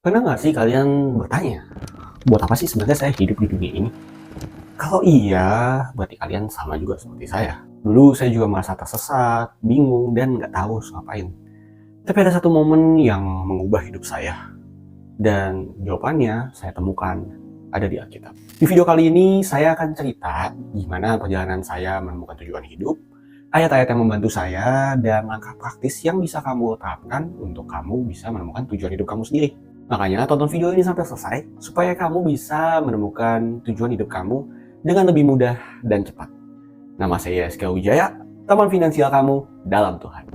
Pernah nggak sih kalian bertanya, buat apa sih sebenarnya saya hidup di dunia ini? Kalau iya, berarti kalian sama juga seperti saya. Dulu saya juga merasa tersesat, bingung, dan nggak tahu harus ngapain. Tapi ada satu momen yang mengubah hidup saya. Dan jawabannya saya temukan ada di Alkitab. Di video kali ini saya akan cerita gimana perjalanan saya menemukan tujuan hidup, ayat-ayat yang membantu saya, dan langkah praktis yang bisa kamu terapkan untuk kamu bisa menemukan tujuan hidup kamu sendiri. Makanya tonton video ini sampai selesai supaya kamu bisa menemukan tujuan hidup kamu dengan lebih mudah dan cepat. Nama saya Yeska Wijaya, teman finansial kamu dalam Tuhan.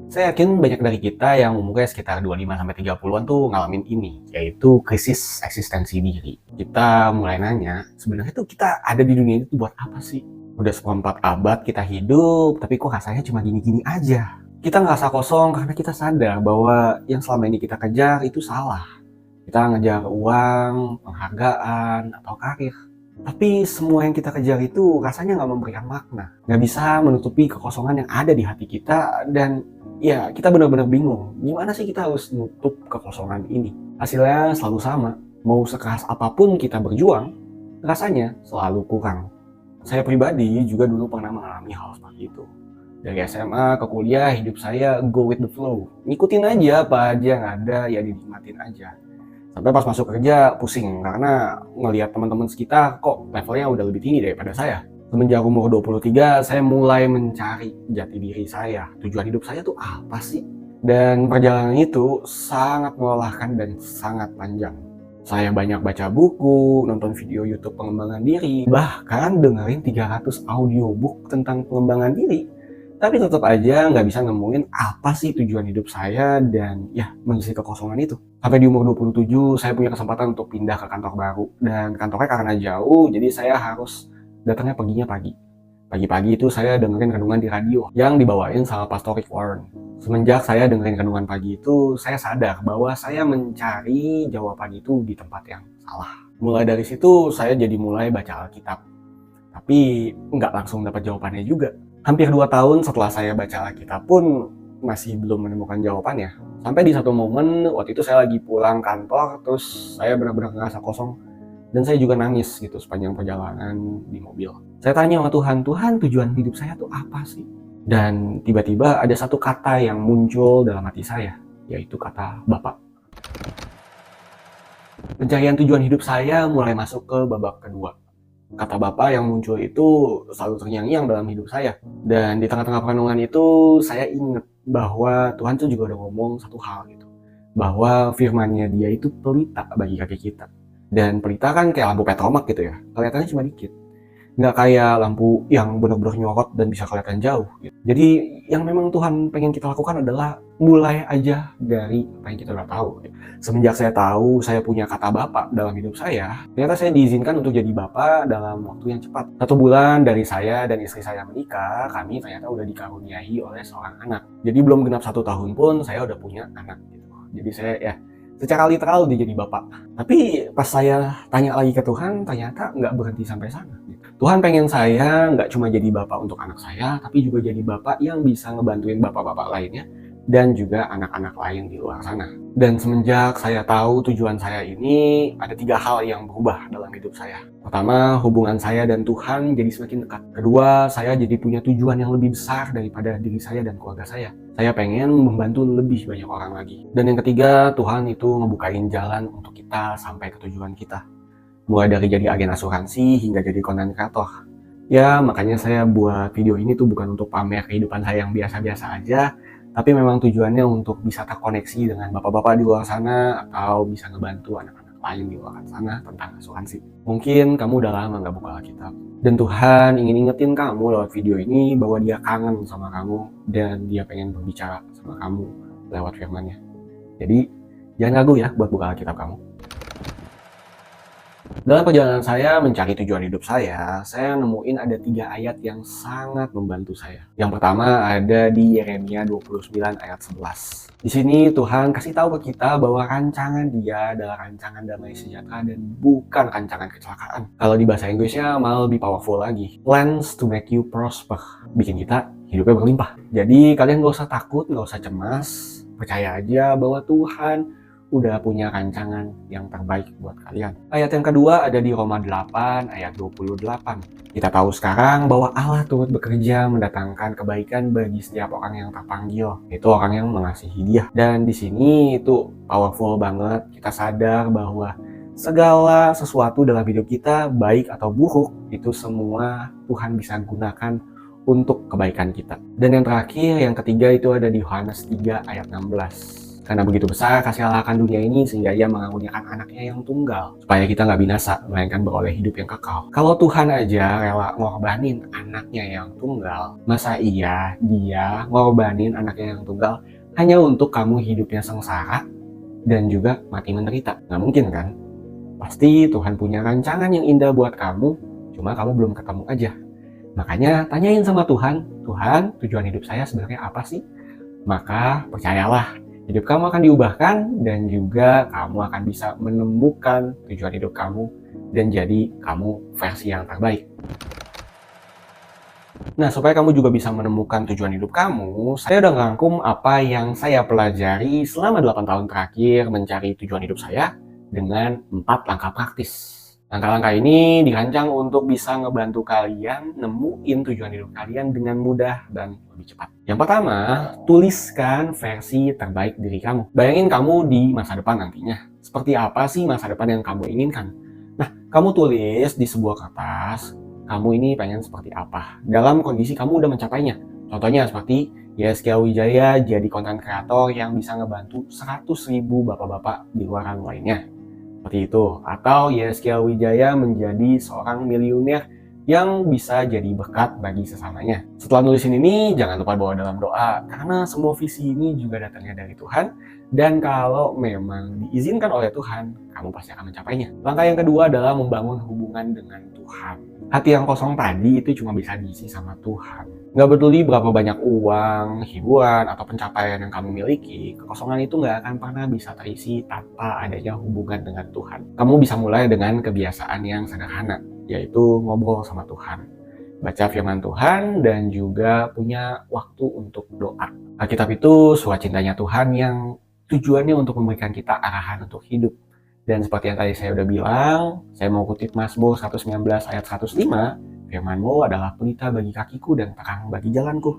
Saya yakin banyak dari kita yang umurnya sekitar 25-30-an tuh ngalamin ini, yaitu krisis eksistensi diri. Kita mulai nanya, sebenarnya tuh kita ada di dunia ini tuh buat apa sih? Udah seperempat abad kita hidup, tapi kok rasanya cuma gini-gini aja. Kita ngerasa kosong karena kita sadar bahwa yang selama ini kita kejar itu salah. Kita ngejar uang, penghargaan, atau karir. Tapi semua yang kita kejar itu rasanya nggak memberikan makna. Nggak bisa menutupi kekosongan yang ada di hati kita, dan ya kita benar-benar bingung. Gimana sih kita harus nutup kekosongan ini? Hasilnya selalu sama. Mau sekeras apapun kita berjuang, rasanya selalu kurang. Saya pribadi juga dulu pernah mengalami hal seperti itu. Dari SMA ke kuliah, hidup saya go with the flow. Ngikutin aja apa aja yang ada, ya dinikmatin aja. Sampai pas masuk kerja pusing karena ngelihat teman-teman sekitar kok levelnya udah lebih tinggi daripada saya. Semenjak umur 23, saya mulai mencari jati diri saya. Tujuan hidup saya tuh apa sih? Dan perjalanan itu sangat melelahkan dan sangat panjang. Saya banyak baca buku, nonton video YouTube pengembangan diri, bahkan dengerin 300 audiobook tentang pengembangan diri. Tapi tetap aja nggak bisa nemuin apa sih tujuan hidup saya dan ya mengisi kekosongan itu. Sampai di umur 27 saya punya kesempatan untuk pindah ke kantor baru. Dan kantornya karena jauh, jadi saya harus datangnya paginya pagi. Pagi-pagi itu saya dengerin renungan di radio yang dibawain sama Pastor Rick Warren. Semenjak saya dengerin renungan pagi itu, saya sadar bahwa saya mencari jawaban itu di tempat yang salah. Mulai dari situ saya jadi mulai baca Alkitab. Tapi nggak langsung dapat jawabannya juga. Hampir 2 tahun setelah saya baca Alkitab pun masih belum menemukan jawabannya. Sampai di satu momen, waktu itu saya lagi pulang kantor, terus saya benar-benar ngerasa kosong. Dan saya juga nangis gitu sepanjang perjalanan di mobil. Saya tanya sama Tuhan, Tuhan tujuan hidup saya tuh apa sih? Dan tiba-tiba ada satu kata yang muncul dalam hati saya, yaitu kata Bapak. Pencarian tujuan hidup saya mulai masuk ke babak kedua. Kata Bapak yang muncul itu selalu terngiang-ngiang dalam hidup saya. Dan di tengah-tengah perenungan itu saya ingat bahwa Tuhan tuh juga udah ngomong satu hal gitu. Bahwa firman-Nya Dia itu pelita bagi kaki kita. Dan pelita kan kayak lampu petromak gitu ya. Kelihatannya cuma dikit. Nggak kayak lampu yang benar-benar nyorot dan bisa kelihatan jauh gitu. Jadi yang memang Tuhan pengen kita lakukan adalah mulai aja dari apa yang kita udah tahu gitu. Semenjak saya tahu saya punya kata Bapak dalam hidup saya, ternyata saya diizinkan untuk jadi Bapak dalam waktu yang cepat. 1 bulan dari saya dan istri saya menikah, kami ternyata udah dikaruniai oleh seorang anak. Jadi belum genap 1 tahun pun saya udah punya anak gitu. Jadi saya ya secara literal dia jadi Bapak. Tapi pas saya tanya lagi ke Tuhan, ternyata nggak berhenti sampai sana. Tuhan pengen saya nggak cuma jadi Bapak untuk anak saya, tapi juga jadi Bapak yang bisa ngebantuin bapak-bapak lainnya dan juga anak-anak lain di luar sana. Dan semenjak saya tahu tujuan saya ini, ada 3 hal yang berubah dalam hidup saya. Pertama, hubungan saya dan Tuhan jadi semakin dekat. Kedua, saya jadi punya tujuan yang lebih besar daripada diri saya dan keluarga saya. Saya pengen membantu lebih banyak orang lagi. Dan yang ketiga, Tuhan itu ngebukain jalan untuk kita sampai ke tujuan kita. Mulai dari jadi agen asuransi hingga jadi konten kreator. Ya, makanya saya buat video ini tuh bukan untuk pamer kehidupan saya yang biasa-biasa aja, tapi memang tujuannya untuk bisa terkoneksi dengan bapak-bapak di luar sana atau bisa ngebantu anak-anak lain di luar sana tentang asuransi. Mungkin kamu udah lama nggak buka Alkitab, dan Tuhan ingin ingetin kamu lewat video ini bahwa Dia kangen sama kamu dan Dia pengen berbicara sama kamu lewat firman-Nya. Jadi jangan ragu ya buat buka Alkitab kamu. Dalam perjalanan saya mencari tujuan hidup saya nemuin ada 3 ayat yang sangat membantu saya. Yang pertama ada di Yeremia 29 ayat 11. Di sini Tuhan kasih tahu ke kita bahwa rancangan Dia adalah rancangan damai sejahtera dan bukan rancangan kecelakaan. Kalau di bahasa Inggrisnya malah lebih powerful lagi. Plans to make you prosper. Bikin kita hidupnya berlimpah. Jadi kalian gak usah takut, gak usah cemas. percaya aja bahwa Tuhan udah punya rancangan yang terbaik buat kalian. Ayat yang kedua ada di Roma 8 ayat 28. Kita tahu sekarang bahwa Allah turut bekerja mendatangkan kebaikan bagi setiap orang yang terpanggil, yaitu orang yang mengasihi Dia. Dan di sini itu powerful banget. Kita sadar bahwa segala sesuatu dalam hidup kita, baik atau buruk, itu semua Tuhan bisa gunakan untuk kebaikan kita. Dan yang terakhir, yang ketiga itu ada di Yohanes 3 ayat 16. Karena begitu besar kasih Allah akan dunia ini sehingga Ia mengaruniakan anaknya yang tunggal supaya kita nggak binasa melainkan beroleh hidup yang kekal. Kalau Tuhan aja rela ngorbanin anaknya yang tunggal, masa iya Dia ngorbanin anaknya yang tunggal hanya untuk kamu hidupnya sengsara dan juga mati menderita? Nggak mungkin kan? Pasti Tuhan punya rancangan yang indah buat kamu, cuma kamu belum ketemu aja. Makanya tanyain sama Tuhan, Tuhan, tujuan hidup saya sebenarnya apa sih? Maka percayalah, hidup kamu akan diubahkan dan juga kamu akan bisa menemukan tujuan hidup kamu dan jadi kamu versi yang terbaik. Nah, supaya kamu juga bisa menemukan tujuan hidup kamu, saya udah ngerangkum apa yang saya pelajari selama 8 tahun terakhir mencari tujuan hidup saya dengan 4 langkah praktis. Langkah-langkah ini dirancang untuk bisa ngebantu kalian nemuin tujuan hidup kalian dengan mudah dan lebih cepat. Yang pertama, tuliskan versi terbaik diri kamu. Bayangin kamu di masa depan nantinya. Seperti apa sih masa depan yang kamu inginkan? Nah, kamu tulis di sebuah kertas, kamu ini pengen seperti apa dalam kondisi kamu udah mencapainya. Contohnya seperti Yeskia Wijaya jadi konten kreator yang bisa ngebantu 100.000 bapak-bapak di luaran lainnya. Seperti itu. Atau Yeskia Wijaya menjadi seorang miliuner yang bisa jadi berkat bagi sesamanya. Setelah nulisin ini, jangan lupa bawa dalam doa, karena semua visi ini juga datangnya dari Tuhan, dan kalau memang diizinkan oleh Tuhan, kamu pasti akan mencapainya. Langkah yang kedua adalah membangun hubungan dengan Tuhan. Hati yang kosong tadi itu cuma bisa diisi sama Tuhan. Nggak peduli berapa banyak uang, hiburan, atau pencapaian yang kamu miliki, kekosongan itu nggak akan pernah bisa terisi tanpa adanya hubungan dengan Tuhan. Kamu bisa mulai dengan kebiasaan yang sederhana, yaitu ngobrol sama Tuhan, baca firman Tuhan, dan juga punya waktu untuk doa. Alkitab itu surat cintanya Tuhan yang tujuannya untuk memberikan kita arahan untuk hidup. Dan seperti yang tadi saya udah bilang, saya mau kutip Mazmur 119 ayat 105, firman-Mu adalah pelita bagi kakiku dan terang bagi jalanku.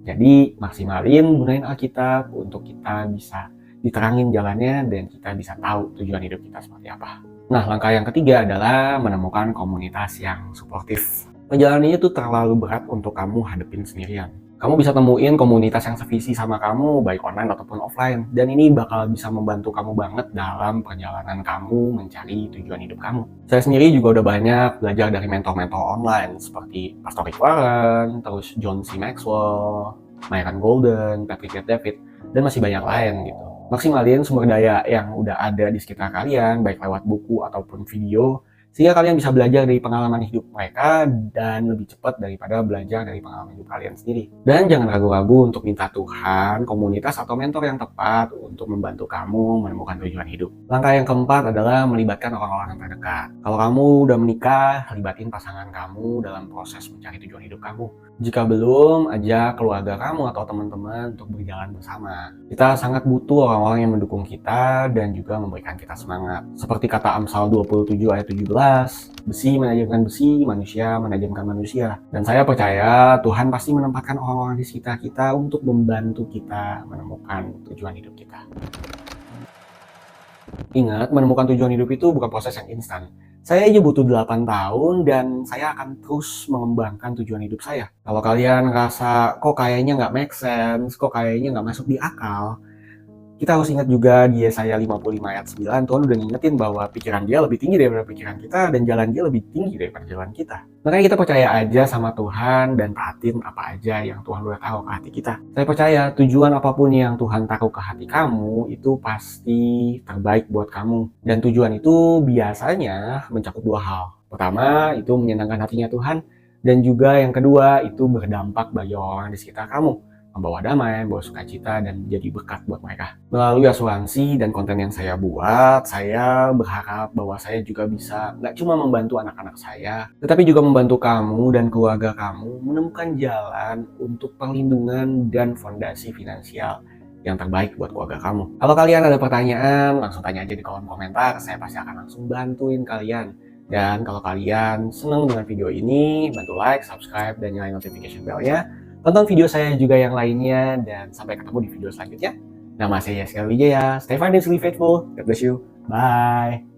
Jadi maksimalin gunain Alkitab untuk kita bisa diterangin jalannya dan kita bisa tahu tujuan hidup kita seperti apa. Nah, langkah yang ketiga adalah menemukan komunitas yang suportif. Perjalanan itu terlalu berat untuk kamu hadepin sendirian. Kamu bisa temuin komunitas yang sevisi sama kamu, baik online ataupun offline. Dan ini bakal bisa membantu kamu banget dalam perjalanan kamu mencari tujuan hidup kamu. Saya sendiri juga udah banyak belajar dari mentor-mentor online, seperti Pastor Rick Warren, terus John C. Maxwell, Myron Golden, Patrick David, dan masih banyak lain gitu. Maksimalin sumber daya yang udah ada di sekitar kalian, baik lewat buku ataupun video, sehingga kalian bisa belajar dari pengalaman hidup mereka dan lebih cepat daripada belajar dari pengalaman hidup kalian sendiri. Dan jangan ragu-ragu untuk minta Tuhan, komunitas atau mentor yang tepat untuk membantu kamu menemukan tujuan hidup. Langkah yang keempat adalah melibatkan orang-orang terdekat. Kalau kamu udah menikah, libatin pasangan kamu dalam proses mencari tujuan hidup kamu. Jika belum, ajak keluarga kamu atau teman-teman untuk berjalan bersama. Kita sangat butuh orang-orang yang mendukung kita dan juga memberikan kita semangat. Seperti kata Amsal 27 ayat 17, besi menajamkan besi, manusia menajamkan manusia. Dan saya percaya Tuhan pasti menempatkan orang-orang di sekitar kita untuk membantu kita menemukan tujuan hidup kita. Ingat, menemukan tujuan hidup itu bukan proses yang instan. Saya aja butuh 8 tahun dan saya akan terus mengembangkan tujuan hidup saya. Kalau kalian ngerasa kok kayaknya nggak make sense, kok kayaknya nggak masuk di akal, kita harus ingat juga di Yesaya 55 ayat 9, Tuhan udah ngingetin bahwa pikiran dia lebih tinggi daripada pikiran kita dan jalan dia lebih tinggi daripada jalan kita. Makanya kita percaya aja sama Tuhan dan taatin apa aja yang Tuhan udah taruh ke hati kita. Saya percaya tujuan apapun yang Tuhan taruh ke hati kamu itu pasti terbaik buat kamu. Dan tujuan itu biasanya mencakup 2 hal. Pertama, itu menyenangkan hatinya Tuhan. Dan juga yang kedua, itu berdampak bagi orang di sekitar kamu. Membawa damai, membawa sukacita, dan jadi berkat buat mereka. Melalui asuransi dan konten yang saya buat, saya berharap bahwa saya juga bisa nggak cuma membantu anak-anak saya, tetapi juga membantu kamu dan keluarga kamu menemukan jalan untuk perlindungan dan fondasi finansial yang terbaik buat keluarga kamu. Kalau kalian ada pertanyaan, langsung tanya aja di kolom komentar, saya pasti akan langsung bantuin kalian. Dan kalau kalian senang dengan video ini, bantu like, subscribe, dan nyalain notification bell-nya. Tonton video saya juga yang lainnya, dan sampai ketemu di video selanjutnya. Nama saya Yaskal Wijaya. Stay fine and stay faithful. God bless you. Bye.